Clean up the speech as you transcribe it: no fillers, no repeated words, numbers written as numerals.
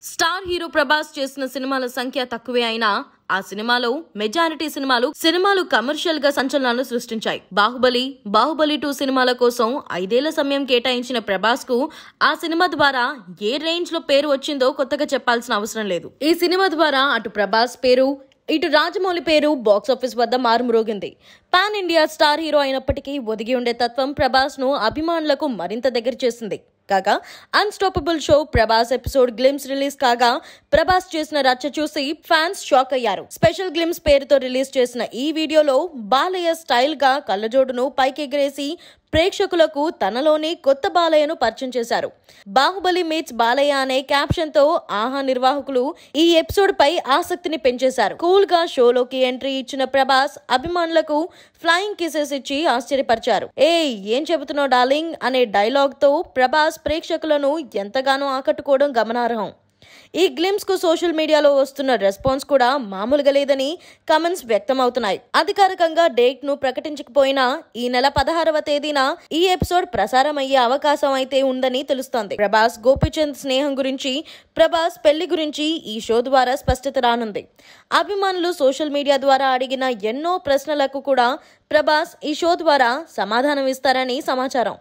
Star hero Prabhas చేసిన సినిమాల సంఖ్య తక్కువే అయినా ఆ సినిమాలో మెజారిటీ సినిమాలు కమర్షియల్ గా సంచలనాలు సృష్టించాయి. బాహుబలి 2 సినిమాల కోసం 5 ఏళ్ల సమయం కేటాయించిన ప్రభాస్ కు ఆ సినిమా ద్వారా ఏ రేంజ్ లో పేరు వచ్చిందో కొత్తగా చెప్పాల్సిన అవసరం లేదు. ఈ సినిమా ద్వారా అటు ప్రభాస్ పేరు ఇటు రాజమౌళి పేరు బాక్సాఫీస్ వద్ద మారుమ్రోగింది. పాన్ ఇండియా స్టార్ హీరో అయినప్పటికీ ఒదిగి ఉండే తత్వం ప్రభాస్ ను అభిమానులకు మరింత దగ్గర చేసింది. కాగా unstoppable show Prabhas episode glimpse release కాగా ప్రభాస్ చేసిన రచ్చ చూసి ఫ్యాన్స్ షాక్ అయ్యారు. స్పెషల్ గ్లిమ్స్ పేరుతో రిలీజ్ చేసిన ఈ వీడియోలో బాలయ్య స్టైల్ గా కళ్ళజోడును పైకెగరేసి ప్రేక్షకులకు తనలోని కొత్త బాలయ్యను పరిచయం చేశారు. బాహుబలి మీట్స్ బాలయ్య అనే క్యాప్షన్ తో ఆహా నిర్వాహకులు ఈ ఎపిసోడ్ పై ఆసక్తిని పెంచేశారు. కూల్ గా షోలోకి ఎంట్రీ ఇచ్చిన ప్రభాస్ అభిమానులకు ఫ్లయింగ్ కిసెస్ ఇచ్చి ఆశ్చర్యపరిచారు. ఏం చెబుతున్నావు డార్లింగ్ అనే డైలాగ్ తో ప్రభాస్ ప్రేక్షకులను ఎంతగానో ఆకట్టుకోవడం గమనార్హం. ఈ గ్లిమ్స్ కు సోషల్ మీడియాలో వస్తున్న రెస్పాన్స్ కూడా మామూలుగా లేదని కమెంట్స్ వ్యక్తమవుతున్నాయి. అధికారికంగా డేట్ ను ప్రకటించకపోయినా ఈ నెల 16వ తేదీన ఈ ఎపిసోడ్ ప్రసారం అయ్యే అవకాశం అయితే ఉందని తెలుస్తోంది. ప్రభాస్ గోపీచంద్ స్నేహం గురించి, ప్రభాస్ పెళ్లి గురించి ఈ షో ద్వారా స్పష్టత రానుంది. అభిమానులు సోషల్ మీడియా ద్వారా అడిగిన ఎన్నో ప్రశ్నలకు కూడా ప్రభాస్ ఈ షో ద్వారా సమాధానం ఇస్తారని సమాచారం.